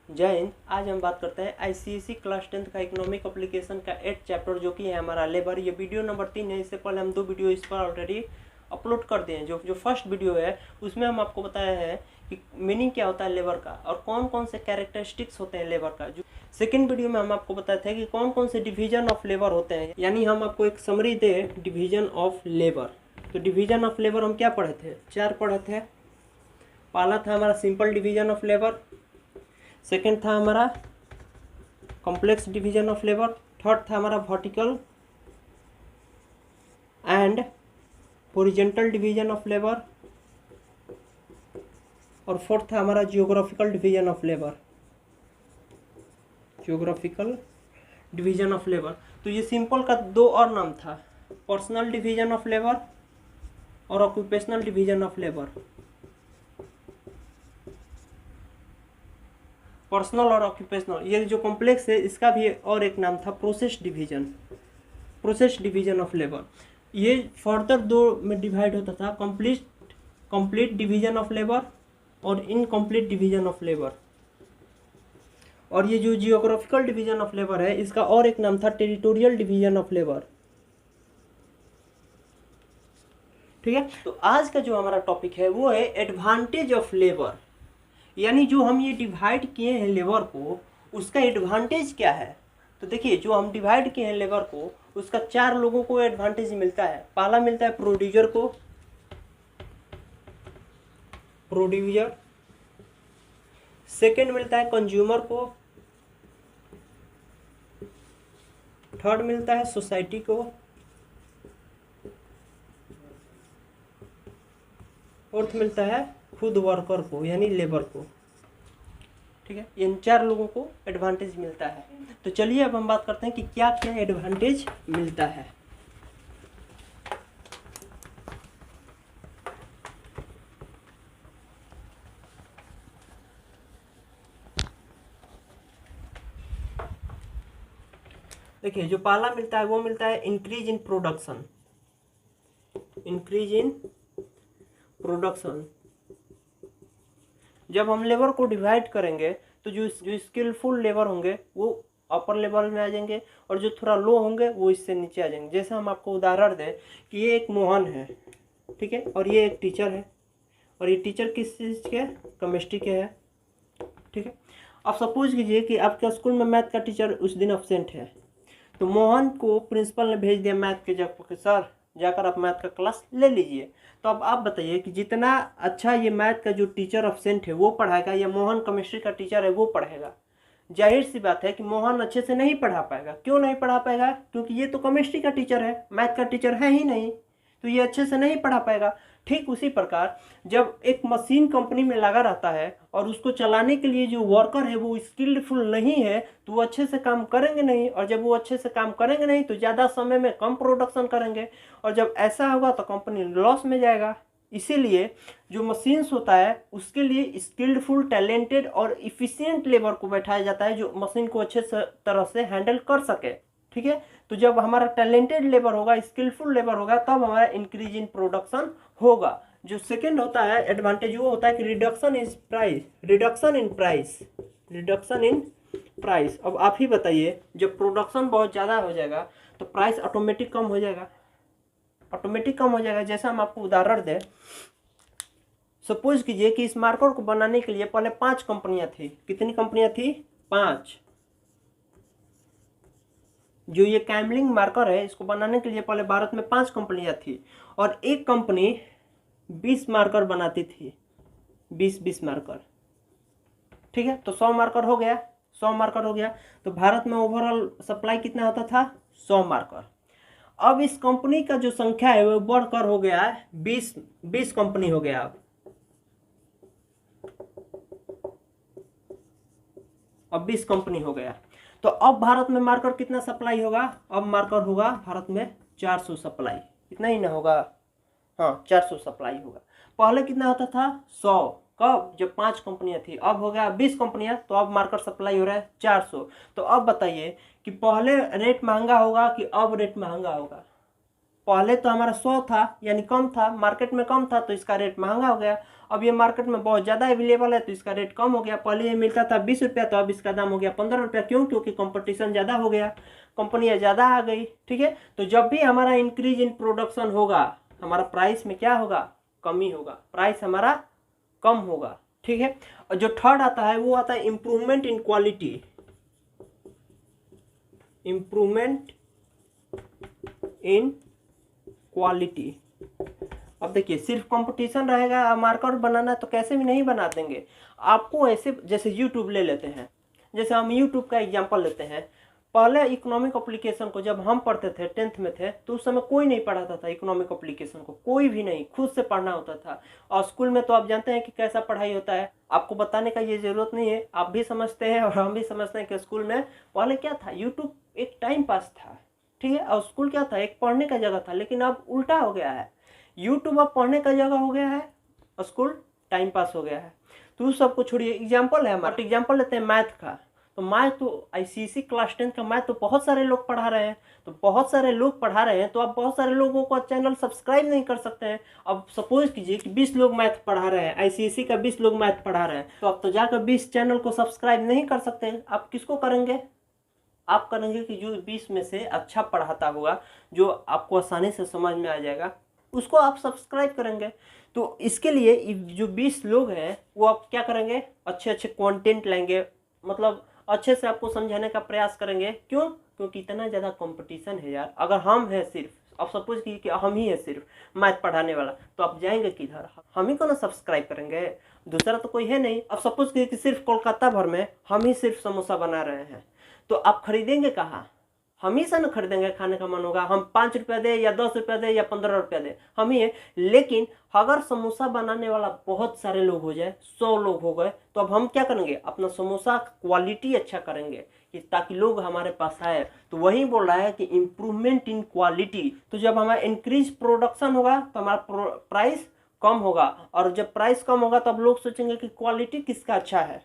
जय हिंद। आज हम बात करते हैं आईसीएसई क्लास 10th का इकोनॉमिक एप्लीकेशन का 8th चैप्टर जो कि है हमारा लेबर। ये वीडियो नंबर 3 है। इससे पहले हम 2 वीडियो इस पर ऑलरेडी अपलोड कर दिए हैं। जो फर्स्ट वीडियो है उसमें हम आपको बताया है कि मीनिंग क्या होता है लेबर का और कौन कौन से कैरेक्टरिस्टिक्स होते हैं लेबर का। जो सेकेंड वीडियो में हम आपको बताए थे कि कौन कौन से डिवीजन ऑफ लेबर होते हैं, यानी हम आपको एक summary they division of labour. तो डिवीजन ऑफ लेबर हम क्या पढ़े थे? 4 पढ़े थे। पहला था हमारा simple division of labour, second था हमारा complex division of labour, third था हमारा vertical and horizontal division of labour, और फोर्थ था हमारा geographical division of labour. Geographical division of labour. तो ये सिंपल का 2 और नाम था, पर्सनल डिवीजन ऑफ लेबर और occupational division of labour. Personal और ऑक्यूपेशनल, ये जो कॉम्प्लेक्स है इसका भी और एक नाम था process division, process division of labour. ये फर्दर 2 में डिवाइड होता था, कंप्लीट डिवीजन ऑफ लेबर और इनकम्प्लीट डिवीजन ऑफ लेबर। और ये जो जियोग्राफिकल डिवीजन ऑफ लेबर है इसका और एक नाम था टेरिटोरियल डिवीजन ऑफ लेबर। ठीक है। तो आज का जो हमारा टॉपिक है वो है एडवांटेज ऑफ लेबर, यानी जो हम ये डिवाइड किए हैं लेबर को उसका एडवांटेज क्या है। तो देखिए, जो हम डिवाइड किए हैं लेबर को उसका 4 लोगों को एडवांटेज मिलता है। पहला मिलता है प्रोड्यूसर को, प्रोड्यूसर। सेकंड मिलता है कंज्यूमर को, थर्ड मिलता है सोसाइटी को, फोर्थ मिलता है खुद वर्कर को यानी लेबर को। ठीक है, इन 4 लोगों को एडवांटेज मिलता है। तो चलिए अब हम बात करते हैं कि क्या क्या एडवांटेज मिलता है। देखिए, जो पहला मिलता है वो मिलता है increase in production. Increase in production, जब हम लेबर को डिवाइड करेंगे तो जो स्किलफुल लेबर होंगे वो अपर लेवल में आ जाएंगे और जो थोड़ा लो होंगे वो इससे नीचे आ जाएंगे। जैसे हम आपको उदाहरण दें कि ये एक मोहन है, ठीक है, और ये एक टीचर है, और ये टीचर किस चीज़ के? केमिस्ट्री के है। ठीक है। अब सपोज कीजिए कि आपके स्कूल में मैथ का टीचर उस दिन अब्सेंट है, तो मोहन को प्रिंसिपल ने भेज दिया मैथ के जगह पर, सर जाकर आप मैथ का क्लास ले लीजिए। तो अब आप बताइए कि जितना अच्छा ये मैथ का जो टीचर अब्सेंट है वो पढ़ाएगा या मोहन केमिस्ट्री का टीचर है वो पढ़ेगा? जाहिर सी बात है कि मोहन अच्छे से नहीं पढ़ा पाएगा। क्यों नहीं पढ़ा पाएगा? क्योंकि ये तो केमिस्ट्री का टीचर है, मैथ का टीचर है ही नहीं, तो ये अच्छे से नहीं पढ़ा पाएगा। ठीक उसी प्रकार जब एक मशीन कंपनी में लगा रहता है और उसको चलाने के लिए जो वर्कर है वो स्किलफुल नहीं है तो वो अच्छे से काम करेंगे नहीं, और जब वो अच्छे से काम करेंगे नहीं तो ज़्यादा समय में कम प्रोडक्शन करेंगे, और जब ऐसा होगा तो कंपनी लॉस में जाएगा। इसीलिए जो मशीन्स होता है उसके लिए स्किल्डफुल, टैलेंटेड और इफिशिएंट लेबर को बैठाया जाता है जो मशीन को अच्छे तरह से हैंडल कर सके। ठीक है। तो जब हमारा टैलेंटेड लेबर होगा, स्किलफुल लेबर होगा, तब हमारा इंक्रीज इन प्रोडक्शन होगा। जो सेकंड होता है एडवांटेज वो होता है कि reduction in price, reduction in price, reduction in price. अब आप ही बताइए, जब प्रोडक्शन बहुत ज़्यादा हो जाएगा तो प्राइस ऑटोमेटिक कम हो जाएगा, ऑटोमेटिक कम हो जाएगा। जैसा हम आपको उदाहरण दें, सपोज कीजिए कि इस मार्कर को बनाने के लिए पहले 5 कंपनियां थी। कितनी कंपनियां थी? 5। जो ये कैमलिंग मार्कर है इसको बनाने के लिए पहले भारत में 5 कंपनियां थी, और एक कंपनी 20 मार्कर बनाती थी, 20 मार्कर। ठीक है, तो 100 मार्कर हो गया, 100 मार्कर हो गया। तो भारत में ओवरऑल सप्लाई कितना होता था? 100 मार्कर। अब इस कंपनी का जो संख्या है वो बढ़कर हो गया है 20 कंपनी हो गया। अब 20 कंपनी हो गया। तो अब भारत में मार्कर कितना सप्लाई होगा? अब मार्कर होगा भारत में 400 सप्लाई। इतना ही ना होगा? हाँ, 400 सप्लाई होगा। पहले कितना होता था? 100। कब? जब 5 कंपनियां थी। अब हो गया 20 कंपनियां, तो अब मार्कर सप्लाई हो रहा है 400। तो अब बताइए कि पहले रेट महंगा होगा कि अब रेट महंगा होगा? पहले तो हमारा 100 था यानी कम था, मार्केट में कम था तो इसका रेट महंगा हो गया। अब ये मार्केट में बहुत ज़्यादा अवेलेबल है तो इसका रेट कम हो गया। पहले ये मिलता था 20 रुपया तो अब इसका दाम हो गया 15 रुपया। क्यों? क्योंकि कंपटीशन ज़्यादा हो गया, कंपनियाँ ज़्यादा आ गई। ठीक है, तो जब भी हमारा इंक्रीज इन प्रोडक्शन होगा हमारा प्राइस में क्या होगा? कमी होगा, प्राइस हमारा कम होगा। ठीक है, और जो थर्ड आता है वो आता है improvement in quality. Improvement in quality. अब देखिए सिर्फ कंपटीशन रहेगा, मार्केट बनाना तो कैसे भी नहीं बना देंगे आपको। ऐसे जैसे यूट्यूब ले लेते हैं, जैसे हम यूट्यूब का एग्जांपल लेते हैं। पहले इकोनॉमिक एप्लीकेशन को जब हम पढ़ते थे 10th में थे तो उस समय कोई नहीं पढ़ाता था इकोनॉमिक एप्लीकेशन को, कोई भी नहीं, खुद से पढ़ना होता था। और स्कूल में तो आप जानते हैं कि कैसा पढ़ाई होता है, आपको बताने का ये जरूरत नहीं है, आप भी समझते हैं और हम भी समझते हैं कि स्कूल में पहले क्या था, यूट्यूब एक टाइम पास था। ठीक है, और स्कूल क्या था, एक पढ़ने का जगह था। लेकिन अब उल्टा हो गया है, यूट्यूब अब पढ़ने का जगह हो गया है, स्कूल टाइम पास हो गया है। तो उस सबको छोड़िए, एग्जाम्पल है हमारा, एग्जाम्पल लेते हैं मैथ का। तो मैथ तो आईसीएसई क्लास 10 का मैथ तो बहुत सारे लोग पढ़ा रहे हैं, तो बहुत सारे लोग पढ़ा रहे हैं तो आप बहुत सारे लोगों को चैनल सब्सक्राइब नहीं कर सकते हैं। अब सपोज कीजिए कि 20 लोग मैथ पढ़ा रहे हैं, आईसीएसई का 20 लोग मैथ पढ़ा रहे हैं, तो आप तो जाकर 20 चैनल को सब्सक्राइब नहीं कर सकते। आप किसको करेंगे? आप करेंगे कि जो 20 में से अच्छा पढ़ाता होगा, जो आपको आसानी से समझ में आ जाएगा, उसको आप सब्सक्राइब करेंगे। तो इसके लिए जो 20 लोग हैं वो आप क्या करेंगे? अच्छे अच्छे कंटेंट लाएंगे, मतलब अच्छे से आपको समझाने का प्रयास करेंगे। क्यों? क्योंकि इतना ज़्यादा कंपटीशन है यार। अगर हम हैं सिर्फ, अब सपोज कि हम ही है सिर्फ मैथ पढ़ाने वाला, तो आप जाएंगे किधर? हम ही को ना सब्सक्राइब करेंगे, दूसरा तो कोई है नहीं। अब सपोज कि सिर्फ कोलकाता भर में हम ही सिर्फ समोसा बना रहे हैं, तो आप खरीदेंगे कहाँ? हम ही से ना खरीदेंगे, खाने का मन होगा, हम 5 रुपया दे या 10 रुपया दे या 15 रुपया दे, हम ही है। लेकिन अगर समोसा बनाने वाला बहुत सारे लोग हो जाए, 100 लोग हो गए, तो अब हम क्या करेंगे? अपना समोसा क्वालिटी अच्छा करेंगे कि ताकि लोग हमारे पास आए। तो वही बोल रहा है कि इम्प्रूवमेंट इन क्वालिटी। तो जब हमारा इंक्रीज प्रोडक्शन होगा तो हमारा प्राइस कम होगा, और जब प्राइस कम होगा तब लोग सोचेंगे कि क्वालिटी किसका अच्छा है,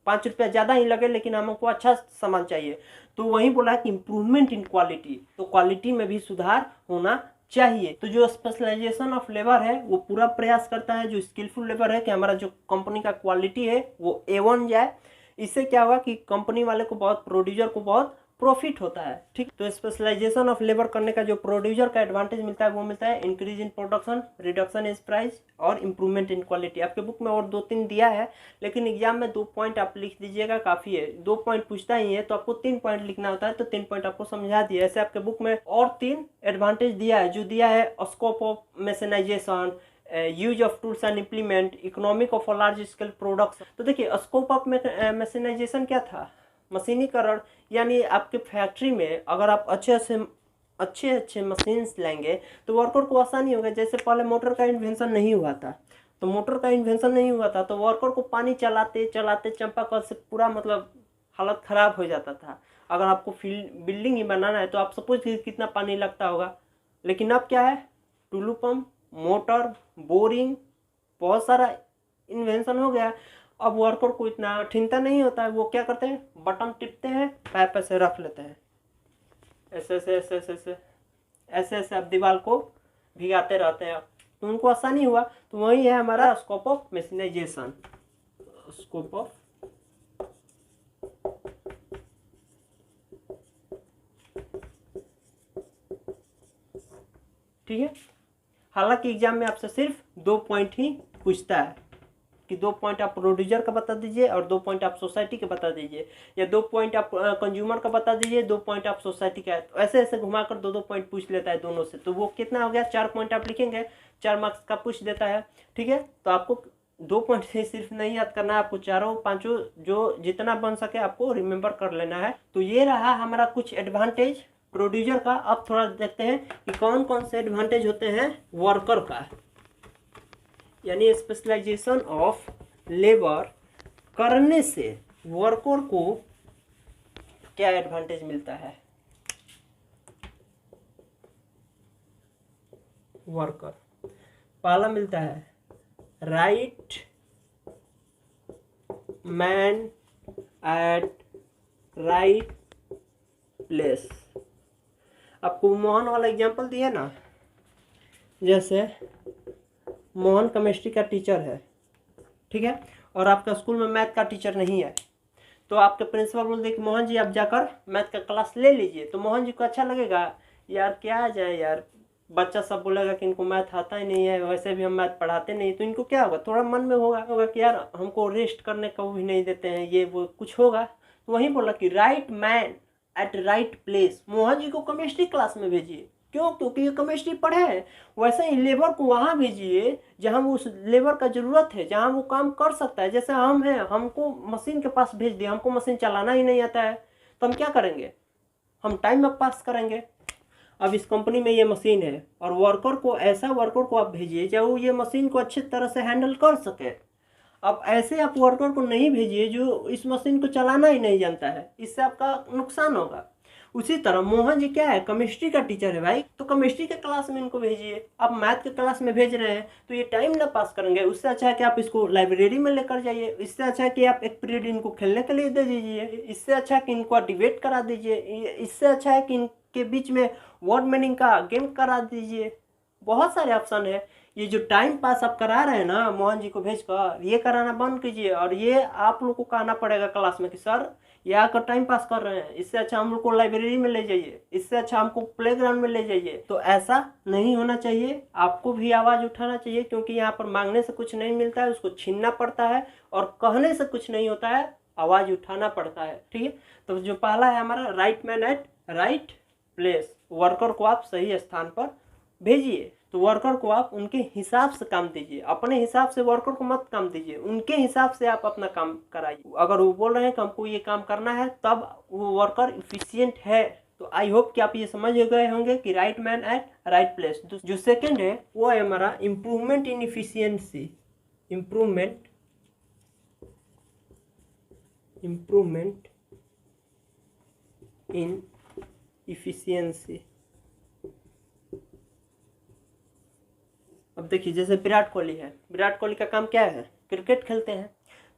5 रुपया ज़्यादा ही लगे लेकिन हमको अच्छा सामान चाहिए। तो वही बोला कि इम्प्रूवमेंट इन क्वालिटी, तो क्वालिटी में भी सुधार होना चाहिए। तो जो स्पेशलाइजेशन ऑफ लेबर है वो पूरा प्रयास करता है, जो स्किलफुल लेबर है, कि हमारा जो कंपनी का क्वालिटी है वो A1 जाए। इससे क्या होगा कि कंपनी वाले को बहुत, प्रोड्यूसर को बहुत प्रॉफिट होता है। ठीक, तो स्पेशलाइजेशन ऑफ लेबर करने का जो प्रोड्यूसर का एडवांटेज मिलता है वो मिलता है increase in production, reduction in price और इंप्रूवमेंट इन क्वालिटी। आपके बुक में और 2-3 दिया है, लेकिन एग्जाम में 2 पॉइंट आप लिख दीजिएगा, काफ़ी है। 2 पॉइंट पूछता ही है तो आपको 3 पॉइंट लिखना होता है, तो 3 पॉइंट आपको समझा दिया। ऐसे आपके बुक में और 3 एडवांटेज दिया है, जो दिया है scope of mechanisation, use of tools and implement, economic of a large scale products. तो देखिए स्कोप ऑफ मैकेनाइजेशन क्या था? मशीनीकरण, यानी आपके फैक्ट्री में अगर आप अच्छे मशीन्स लेंगे तो वर्कर को आसानी होगा। जैसे पहले मोटर का इन्वेंशन नहीं हुआ था, तो वर्कर को पानी चलाते चलाते चापाकल से पूरा मतलब हालत ख़राब हो जाता था। अगर आपको बिल्डिंग ही बनाना है तो आप सपोज कितना पानी लगता होगा। लेकिन अब क्या है? टुल्लू पंप, मोटर, बोरिंग, बहुत सारा इन्वेंशन हो गया। अब वर्कर को इतना चिंता नहीं होता है, वो क्या करते हैं? बटन टिपते हैं, पाइप ऐसे रख लेते हैं, ऐसे ऐसे ऐसे ऐसे ऐसे ऐसे ऐसे आप दीवार को भिगाते रहते हैं, तो उनको आसानी हुआ। तो वही है हमारा स्कोप ऑफ मशीनाइजेशन। स्कोप ऑफ, ठीक है। हालांकि एग्जाम में आपसे सिर्फ 2 पॉइंट ही पूछता है कि 2 पॉइंट आप प्रोड्यूसर का बता दीजिए और 2 पॉइंट आप सोसाइटी के बता दीजिए, या 2 पॉइंट आप कंज्यूमर का बता दीजिए, 2 पॉइंट आप सोसाइटी का। तो ऐसे ऐसे घुमाकर 2-2 पॉइंट पूछ लेता है दोनों से। तो वो कितना हो गया? 4 पॉइंट आप लिखेंगे, 4 मार्क्स का पूछ देता है। ठीक है, तो आपको 2 पॉइंट से सिर्फ नहीं याद करना है, आपको चारों पांचों जो जितना बन सके आपको रिमेंबर कर लेना है। तो ये रहा हमारा कुछ एडवांटेज प्रोड्यूसर का। अब थोड़ा देखते हैं कि कौन कौन से एडवांटेज होते हैं वर्कर का, यानी स्पेशलाइजेशन ऑफ लेबर करने से वर्कर को क्या एडवांटेज मिलता है। वर्कर पहला मिलता है right man at right place. आपको मोहन वाला एग्जांपल दिया ना, जैसे मोहन केमिस्ट्री का टीचर है, ठीक है, और आपका स्कूल में मैथ का टीचर नहीं है, तो आपके प्रिंसिपल बोलते कि मोहन जी आप जाकर मैथ का क्लास ले लीजिए, तो मोहन जी को अच्छा लगेगा, यार क्या आ जाए यार, बच्चा सब बोलेगा कि इनको मैथ आता ही नहीं है, वैसे भी हम मैथ पढ़ाते नहीं, तो इनको क्या होगा, थोड़ा मन में होगा कि यार हमको रेस्ट करने का भी नहीं देते हैं, ये वो कुछ होगा। तो वहीं बोला कि right man at right place, Mohan ji को केमिस्ट्री क्लास में भेजिए। क्यों? क्योंकि ये केमिस्ट्री पढ़े हैं। वैसे ही लेबर को वहाँ भेजिए जहाँ वो उस लेबर का जरूरत है, जहाँ वो काम कर सकता है। जैसे हम हैं, हमको मशीन के पास भेज दिया, हमको मशीन चलाना ही नहीं आता है, तो हम क्या करेंगे, हम टाइम में पास करेंगे। अब इस कंपनी में ये मशीन है और वर्कर को, ऐसा वर्कर को आप भेजिए चाहे वो ये मशीन को अच्छी तरह से हैंडल कर सके। अब ऐसे आप वर्कर को नहीं भेजिए जो इस मशीन को चलाना ही नहीं जानता है, इससे आपका नुकसान होगा। उसी तरह मोहन जी क्या है, केमिस्ट्री का टीचर है भाई, तो केमिस्ट्री के क्लास में इनको भेजिए। आप मैथ के क्लास में भेज रहे हैं तो ये टाइम ना पास करेंगे, उससे अच्छा है कि आप इसको लाइब्रेरी में लेकर जाइए, इससे अच्छा है कि आप एक पीरियड इनको खेलने के लिए दे दीजिए, इससे अच्छा है कि इनको डिबेट करा दीजिए, इससे अच्छा है कि इनके बीच में वर्ड मीनिंग का गेम करा दीजिए। बहुत सारे ऑप्शन है। ये जो टाइम पास आप करा रहे हैं ना मोहन जी को भेजकर, ये कराना बंद कीजिए, और ये आप लोग को कहना पड़ेगा क्लास में कि सर ये आकर टाइम पास कर रहे हैं, इससे अच्छा हम लोग को लाइब्रेरी में ले जाइए, इससे अच्छा हमको प्लेग्राउंड में ले जाइए। तो ऐसा नहीं होना चाहिए, आपको भी आवाज़ उठाना चाहिए, क्योंकि यहाँ पर मांगने से कुछ नहीं मिलता है, उसको छीनना पड़ता है, और कहने से कुछ नहीं होता है, आवाज़ उठाना पड़ता है, ठीक है। तो जो पहला है हमारा right man at right place, worker को आप सही स्थान पर भेजिए। तो वर्कर को आप उनके हिसाब से काम दीजिए, अपने हिसाब से वर्कर को मत काम दीजिए, उनके हिसाब से आप अपना काम कराइए। अगर वो बोल रहे हैं कि हमको ये काम करना है तब वो वर्कर इफिशियंट है। तो आई होप कि आप ये समझ गए होंगे कि right man at right place. जो सेकंड है वो है हमारा improvement in efficiency, improvement in efficiency. अब देखिए जैसे विराट कोहली है, विराट कोहली का काम क्या है, क्रिकेट खेलते हैं।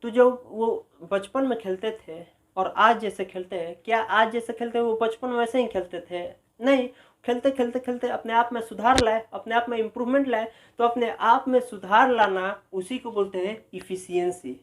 तो जो वो बचपन में खेलते थे और आज जैसे खेलते हैं, क्या आज जैसे खेलते हैं वो बचपन में वैसे ही खेलते थे? नहीं, खेलते खेलते खेलते अपने आप में सुधार लाए, अपने आप में इम्प्रूवमेंट लाए। तो अपने आप में सुधार लाना उसी को बोलते हैं इफिशियंसी,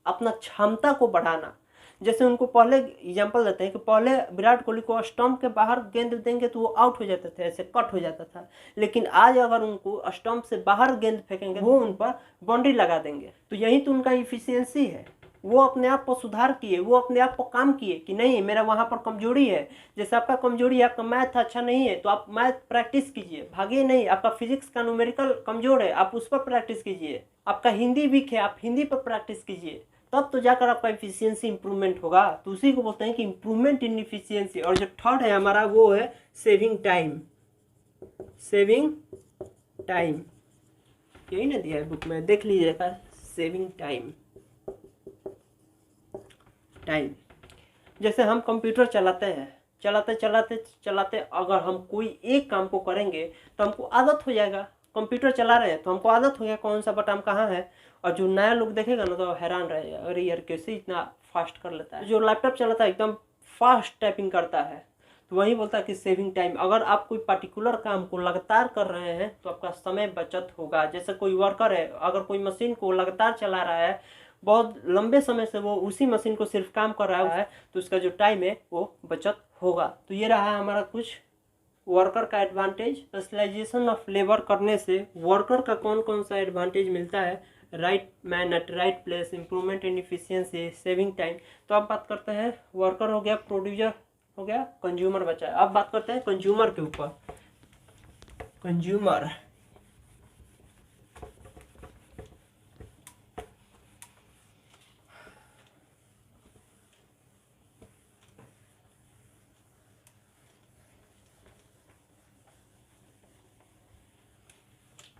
अपना क्षमता को बढ़ाना। जैसे उनको पहले एग्जांपल देते हैं कि पहले विराट कोहली को स्टंप के बाहर गेंद देंगे तो वो आउट हो जाते थे, ऐसे कट हो जाता था। लेकिन आज अगर उनको स्टंप से बाहर गेंद फेंकेंगे वो उन पर बाउंड्री लगा देंगे। तो यही तो उनका इफिशियंसी है। वो अपने आप पर सुधार किए, वो अपने आप पर काम किए कि नहीं मेरा वहाँ पर कमजोरी है। जैसे आपका कमजोरी है, आपका मैथ अच्छा नहीं है तो आप मैथ प्रैक्टिस कीजिए, भागिए नहीं। आपका फिजिक्स का न्यूमेरिकल कमजोर है, आप उस पर प्रैक्टिस कीजिए। आपका हिंदी वीक है, आप हिंदी पर प्रैक्टिस कीजिए, तब तो जाकर आपका इफिशियंसी इंप्रूवमेंट होगा। तो उसी को बोलते हैं कि इंप्रूवमेंट इन इफिशियंसी। और जो थर्ड है हमारा वो है सेविंग टाइम, सेविंग टाइम, यही ना दिया है बुक में, देख लीजिएगा। सेविंग टाइम, टाइम जैसे हम कंप्यूटर चलाते हैं, चलाते चलाते चलाते अगर हम कोई एक काम को करेंगे तो हमको आदत हो जाएगा। कंप्यूटर चला रहे हैं तो हमको आदत हो गया कौन सा बटन कहाँ है। और जो नया लोग देखेगा ना तो हैरान रहेगा, अरे यार कैसे इतना फास्ट कर लेता है। जो लैपटॉप चलाता है एकदम फास्ट टाइपिंग करता है। तो वही बोलता है कि सेविंग टाइम। अगर आप कोई पर्टिकुलर काम को लगातार कर रहे हैं तो आपका समय बचत होगा। जैसे कोई वर्कर है, अगर कोई मशीन को लगातार चला रहा है, बहुत लंबे समय से वो उसी मशीन को सिर्फ काम कर रहा है, तो उसका जो टाइम है वो बचत होगा। तो ये रहा हमारा कुछ वर्कर का एडवांटेज। स्पेशलाइजेशन ऑफ लेबर करने से वर्कर का कौन कौन सा एडवांटेज मिलता है। Right man at right place, improvement in efficiency, saving time. तो अब बात करते हैं, वर्कर हो गया, प्रोड्यूसर हो गया, कंज्यूमर बचा है। अब बात करते हैं कंज्यूमर के ऊपर। कंज्यूमर,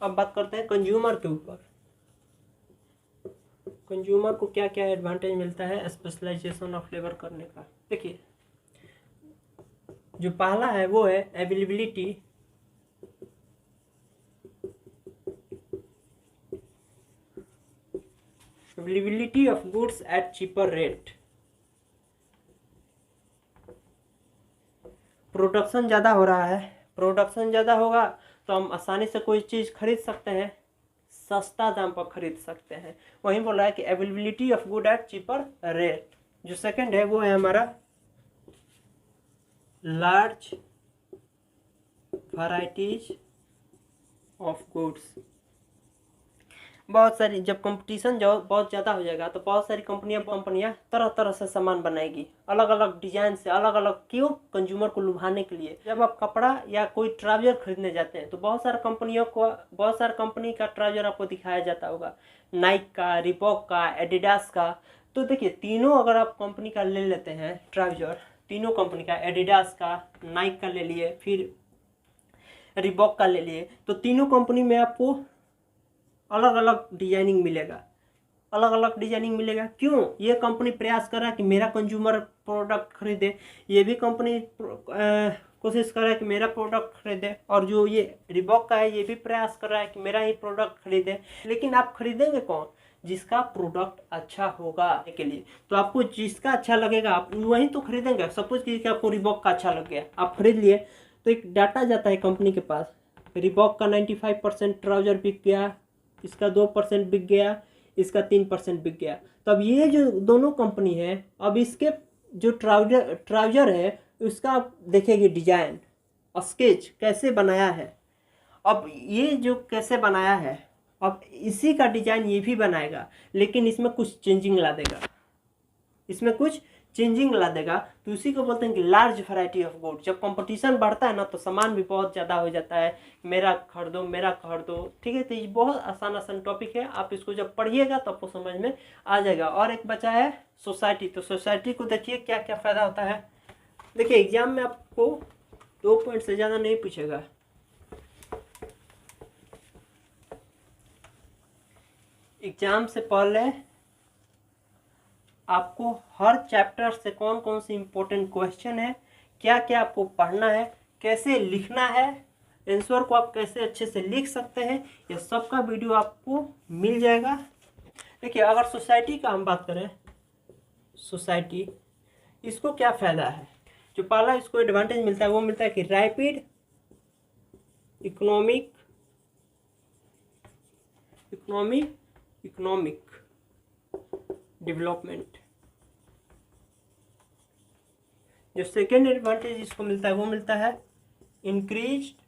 अब बात करते हैं कंज्यूमर के ऊपर। कंज्यूमर को क्या क्या एडवांटेज मिलता है स्पेशलाइजेशन ऑफ लेबर करने का। देखिए जो पहला है वो है availability, availability of goods at cheaper rate. Production ज़्यादा हो रहा है, प्रोडक्शन ज़्यादा होगा तो हम आसानी से कोई चीज़ खरीद सकते हैं, सस्ता दाम पर खरीद सकते हैं। वहीं बोल रहा है कि availability of good at cheaper rate. जो सेकंड है वो है हमारा लार्ज वैरायटीज ऑफ गुड्स। बहुत सारी, जब कंपटीशन जो बहुत ज़्यादा हो जाएगा तो बहुत सारी कंपनियां तरह तरह से सामान बनाएगी, अलग अलग डिजाइन से, अलग अलग, क्यों? कंज्यूमर को लुभाने के लिए। जब आप कपड़ा या कोई ट्राउजर खरीदने जाते हैं तो बहुत सारे कंपनी का ट्राउजर आपको दिखाया जाता होगा, नाइक का, रिबॉक का, एडिडास का। तो देखिए तीनों अगर आप कंपनी का ले लेते हैं ट्राउजर, तीनों कंपनी का, एडिडास का, नाइक का ले लिए, फिर रिबॉक का ले लिए, तो तीनों कंपनी में आपको अलग अलग डिजाइनिंग मिलेगा, अलग अलग डिजाइनिंग मिलेगा। क्यों? ये कंपनी प्रयास कर रहा है कि मेरा कंज्यूमर प्रोडक्ट खरीदे, ये भी कंपनी कोशिश कर रहा है कि मेरा प्रोडक्ट खरीदे, और जो ये रिबॉक का है ये भी प्रयास कर रहा है कि मेरा ही प्रोडक्ट खरीदे। लेकिन आप खरीदेंगे कौन? जिसका प्रोडक्ट अच्छा होगा के लिए। तो आपको जिसका अच्छा लगेगा आप वहीं तो खरीदेंगे। सपोज कि आपको रिबॉक का अच्छा लग गया, आप खरीद लिए, तो एक डाटा जाता है कंपनी के पास, रिबॉक का 95% ट्राउजर बिक गया, इसका 2% बिक गया, इसका 3% बिक गया। तब ये जो दोनों कंपनी है, अब इसके जो ट्राउजर है उसका आप देखेंगे डिजाइन, स्केच कैसे बनाया है। अब ये जो कैसे बनाया है, अब इसी का डिजाइन ये भी बनाएगा, लेकिन इसमें कुछ चेंजिंग ला देगा, इसमें कुछ चेंजिंग ला देगा। तो उसी को बोलते हैं कि लार्ज वैरायटी ऑफ गुड। जब कंपटीशन बढ़ता है ना तो सामान भी बहुत ज़्यादा हो जाता है, मेरा खरीदो, मेरा खरीदो। ठीक है, तो ये बहुत आसान टॉपिक है, आप इसको जब पढ़िएगा तो आपको समझ में आ जाएगा। और एक बचा है सोसाइटी। तो सोसाइटी को देखिए क्या क्या फ़ायदा होता है। देखिए एग्जाम में आपको 2 पॉइंट से ज़्यादा नहीं पूछेगा। एग्जाम से पहले आपको हर चैप्टर से कौन कौन से इंपॉर्टेंट क्वेश्चन है, क्या क्या आपको पढ़ना है, कैसे लिखना है, आंसर को आप कैसे अच्छे से लिख सकते हैं, ये सब का वीडियो आपको मिल जाएगा। देखिए अगर सोसाइटी का हम बात करें, सोसाइटी, इसको क्या फ़ायदा है? जो पहला इसको एडवांटेज मिलता है वो मिलता है कि रैपिड इकोनॉमिक डेवलपमेंट। जो सेकेंड एडवांटेज इसको मिलता है वो मिलता है इंक्रीज्ड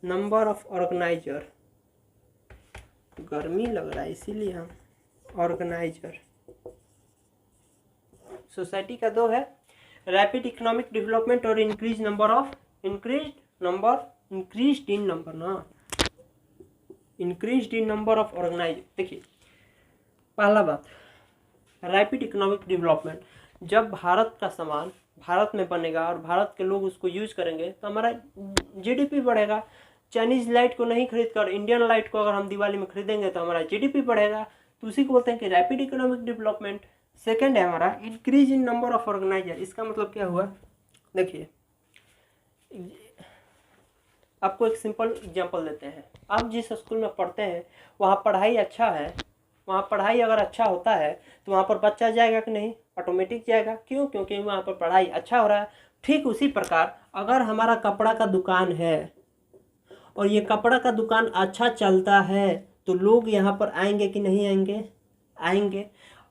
नंबर ऑफ ऑर्गेनाइजर। गर्मी लग रहा है इसीलिए हम ऑर्गेनाइजर। सोसाइटी का 2 है, रैपिड इकोनॉमिक डेवलपमेंट और increased in number of organiser. देखिए पहला बात, रैपिड इकोनॉमिक डेवलपमेंट। जब भारत का सामान भारत में बनेगा और भारत के लोग उसको यूज करेंगे तो हमारा जीडीपी बढ़ेगा। चाइनीज लाइट को नहीं खरीद कर इंडियन लाइट को अगर हम दिवाली में खरीदेंगे तो हमारा जीडीपी बढ़ेगा। तो उसी को बोलते हैं कि रैपिड इकोनॉमिक डेवलपमेंट। सेकेंड है हमारा increase in number of organiser. इसका मतलब क्या हुआ? देखिए आपको एक सिंपल एग्जांपल देते हैं। आप जिस स्कूल में पढ़ते हैं वहाँ पढ़ाई अच्छा है, वहाँ पढ़ाई अगर अच्छा होता है तो वहाँ पर बच्चा जाएगा कि नहीं? ऑटोमेटिक जाएगा। क्यों? क्योंकि वहाँ पर पढ़ाई अच्छा हो रहा है। ठीक उसी प्रकार अगर हमारा कपड़ा का दुकान है और ये कपड़ा का दुकान अच्छा चलता है तो लोग यहाँ पर आएंगे कि नहीं आएंगे? आएंगे।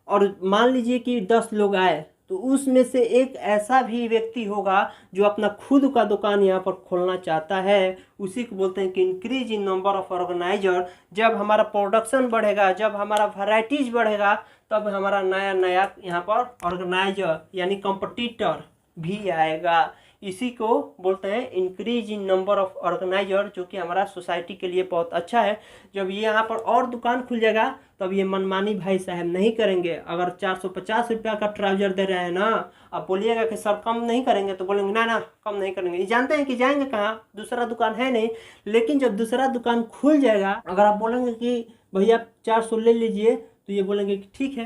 और मान लीजिए कि 10 लोग आए तो उसमें से एक ऐसा भी व्यक्ति होगा जो अपना खुद का दुकान यहाँ पर खोलना चाहता है। उसी को बोलते हैं कि increase in number of organiser. जब हमारा प्रोडक्शन बढ़ेगा, जब हमारा वैरायटीज बढ़ेगा, तब हमारा नया नया यहाँ पर ऑर्गेनाइजर यानी कंपटीटर भी आएगा। इसी को बोलते हैं increase in number of organiser, जो कि हमारा सोसाइटी के लिए बहुत अच्छा है। जब ये यहाँ पर और दुकान खुल जाएगा तब ये मनमानी भाई साहब नहीं करेंगे। अगर 450 रुपया का ट्राउजर दे रहे हैं ना, आप बोलिएगा कि सर कम नहीं करेंगे, तो बोलेंगे ना ना कम नहीं करेंगे। ये जानते हैं कि जाएंगे कहाँ? दूसरा दुकान है नहीं। लेकिन जब दूसरा दुकान खुल जाएगा, अगर आप बोलेंगे कि भैया 400 ले लीजिए, तो ये बोलेंगे कि ठीक है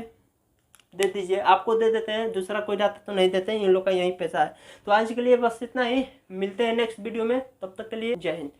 दे दीजिए, आपको दे देते हैं, दूसरा कोई जाता तो नहीं देते हैं, इन लोग का यही पैसा है। तो आज के लिए बस इतना ही, मिलते हैं नेक्स्ट वीडियो में, तब तक के लिए जय हिंद।